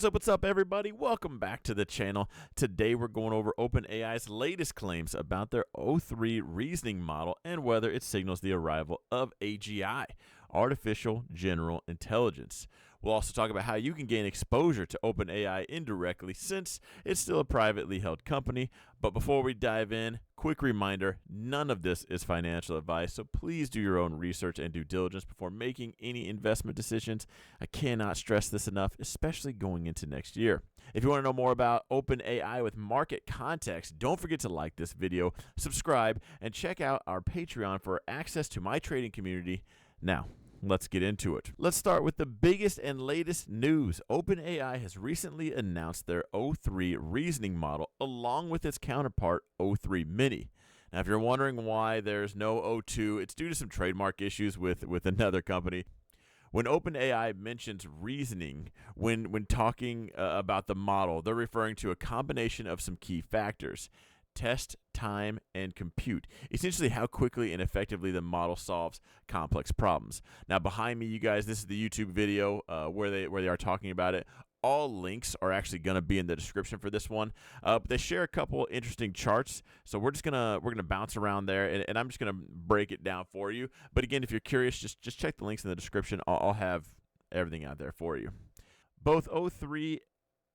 What's up, everybody? Welcome back to the channel. Today, we're going over OpenAI's latest claims about their O3 reasoning model and whether it signals the arrival of AGI, Artificial General Intelligence. We'll also talk about how you can gain exposure to OpenAI indirectly since it's still a privately held company. But before we dive in, quick reminder, none of this is financial advice, so please do your own research and due diligence before making any investment decisions. I cannot stress this enough, especially going into next year. If you want to know more about OpenAI with market context, don't forget to like this video, subscribe, and check out our Patreon for access to my trading community. Now, let's get into it. Let's start with the biggest and latest news. OpenAI has recently announced their O3 reasoning model along with its counterpart O3 Mini. Now, if you're wondering why there's no O2, it's due to some trademark issues with another company. When OpenAI mentions reasoning when talking about the model, they're referring to a combination of some key factors: test, time, and compute. Essentially how quickly and effectively the model solves complex problems. Now behind me, you guys, this is the YouTube video where they are talking about it. All links are actually going to be in the description for this one. But they share a couple interesting charts, so we're gonna bounce around there, and I'm just gonna break it down for you. But again, if you're curious, just check the links in the description. I'll have everything out there for you. Both O3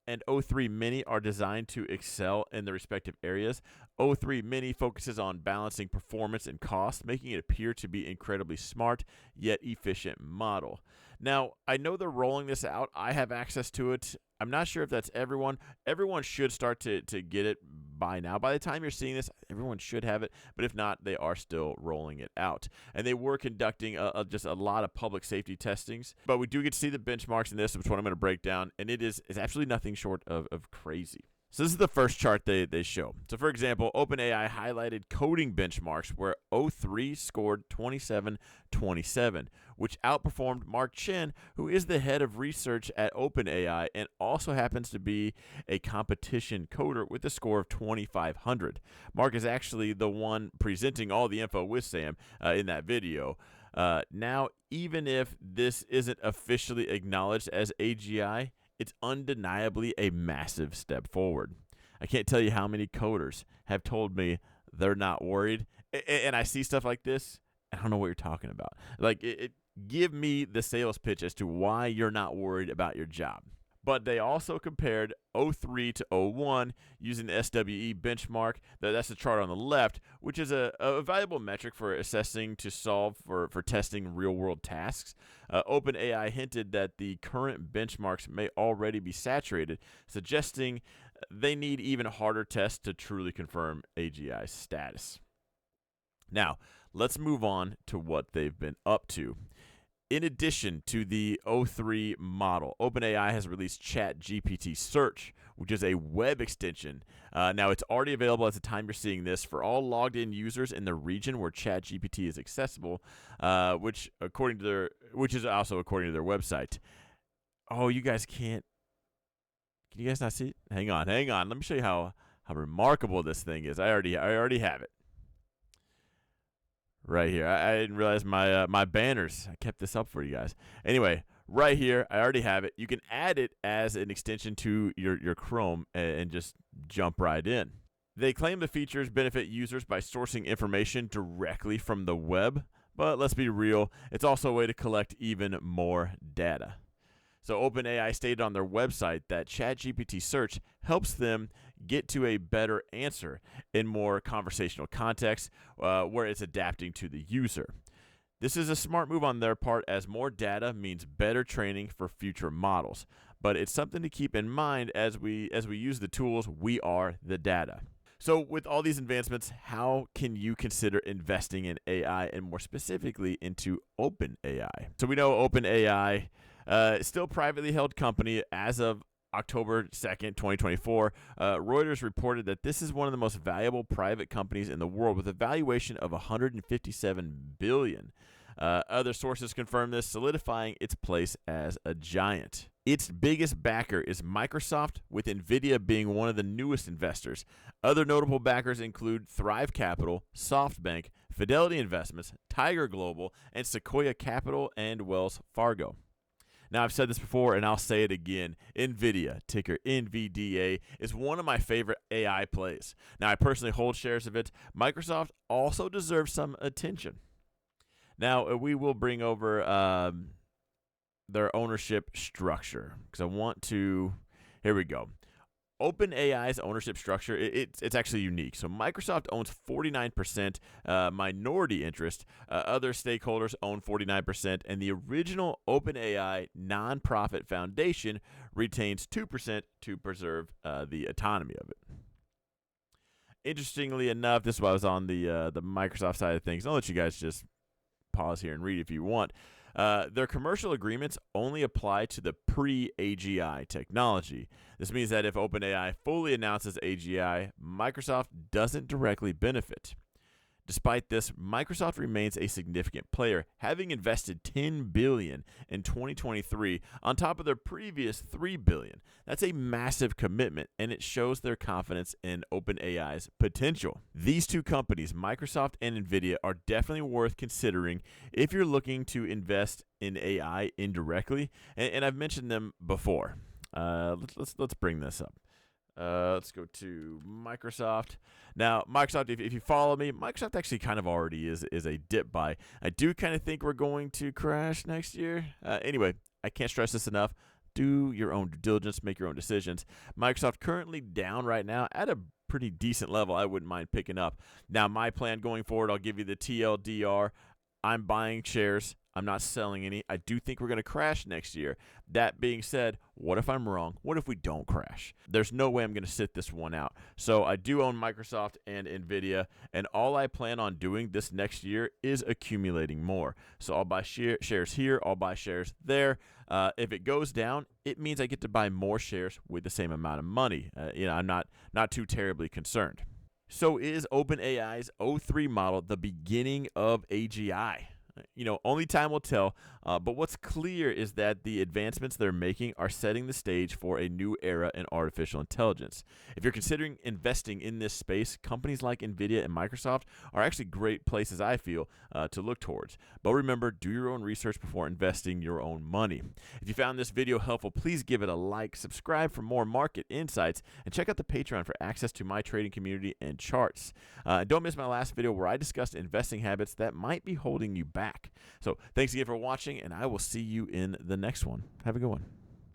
and O3 Mini are designed to excel in their respective areas. O3 Mini focuses on balancing performance and cost, making it appear to be incredibly smart yet efficient model. Now, I know they're rolling this out. I have access to it. I'm not sure if that's everyone. Everyone should start to get it by now. By the time you're seeing this, everyone should have it. But if not, they are still rolling it out. And they were conducting just a lot of public safety testings. But we do get to see the benchmarks in this, which one I'm going to break down. And it's absolutely nothing short of crazy. So this is the first chart they show. So for example, OpenAI highlighted coding benchmarks where O3 scored 27-27, which outperformed Mark Chen, who is the head of research at OpenAI and also happens to be a competition coder with a score of 2,500. Mark is actually the one presenting all the info with Sam in that video. Now, even if this isn't officially acknowledged as AGI, it's undeniably a massive step forward. I can't tell you how many coders have told me they're not worried. And I see stuff like this, and I don't know what you're talking about. Like, give me the sales pitch as to why you're not worried about your job. But they also compared O3 to O1 using the SWE benchmark. That's the chart on the left, which is a valuable metric for assessing to solve for testing real-world tasks. OpenAI hinted that the current benchmarks may already be saturated, suggesting they need even harder tests to truly confirm AGI's status. Now, let's move on to what they've been up to. In addition to the O3 model, OpenAI has released ChatGPT Search, which is a web extension. Now, it's already available at the time you're seeing this for all logged-in users in the region where ChatGPT is accessible, which is also according to their website. Oh, you guys can't. Can you guys not see it? Hang on. Let me show you how remarkable this thing is. I already have it. Right here. I didn't realize my banners. I kept this up for you guys. Anyway, right here, I already have it. You can add it as an extension to your Chrome and just jump right in. They claim the features benefit users by sourcing information directly from the web, but let's be real, it's also a way to collect even more data. So OpenAI stated on their website that ChatGPT Search helps them get to a better answer in more conversational context where it's adapting to the user. This is a smart move on their part as more data means better training for future models. But it's something to keep in mind as we use the tools. We are the data. So with all these advancements, how can you consider investing in AI and more specifically into OpenAI? So we know OpenAI still privately held company as of October 2nd, 2024. Reuters reported that this is one of the most valuable private companies in the world with a valuation of $157 billion. Other sources confirm this, solidifying its place as a giant. Its biggest backer is Microsoft, with NVIDIA being one of the newest investors. Other notable backers include Thrive Capital, SoftBank, Fidelity Investments, Tiger Global, and Sequoia Capital and Wells Fargo. Now, I've said this before, and I'll say it again. NVIDIA, ticker NVDA, is one of my favorite AI plays. Now, I personally hold shares of it. Microsoft also deserves some attention. Now, we will bring over their ownership structure because I want to. Here we go. OpenAI's ownership structure, it's actually unique. So Microsoft owns 49% minority interest. Other stakeholders own 49%, and the original OpenAI nonprofit foundation retains 2% to preserve the autonomy of it. Interestingly enough, this was on the Microsoft side of things. I'll let you guys just pause here and read if you want. Their commercial agreements only apply to the pre-AGI technology. This means that if OpenAI fully announces AGI, Microsoft doesn't directly benefit. Despite this, Microsoft remains a significant player, having invested $10 billion in 2023 on top of their previous $3 billion. That's a massive commitment, and it shows their confidence in OpenAI's potential. These two companies, Microsoft and NVIDIA, are definitely worth considering if you're looking to invest in AI indirectly, and I've mentioned them before. Let's bring this up. Let's go to Microsoft. Now, Microsoft, if you follow me, Microsoft actually kind of already is a dip buy. I do kind of think we're going to crash next year. Anyway, I can't stress this enough. Do your own due diligence, make your own decisions. Microsoft currently down right now at a pretty decent level. I wouldn't mind picking up. Now, my plan going forward, I'll give you the TLDR. I'm buying shares. I'm not selling any. I do think we're going to crash next year. That being said, what if I'm wrong? What if we don't crash? There's no way I'm going to sit this one out. So I do own Microsoft and NVIDIA, and all I plan on doing this next year is accumulating more. So I'll buy shares here. I'll buy shares there. If it goes down, it means I get to buy more shares with the same amount of money. I'm not too terribly concerned. So is OpenAI's O3 model the beginning of AGI? Only time will tell, but what's clear is that the advancements they're making are setting the stage for a new era in artificial intelligence. If you're considering investing in this space, companies like NVIDIA and Microsoft are actually great places, I feel, to look towards. But remember, do your own research before investing your own money. If you found this video helpful, please give it a like, subscribe for more market insights, and check out the Patreon for access to my trading community and charts. Don't miss my last video where I discussed investing habits that might be holding you back. So thanks again for watching, and I will see you in the next one. Have a good one.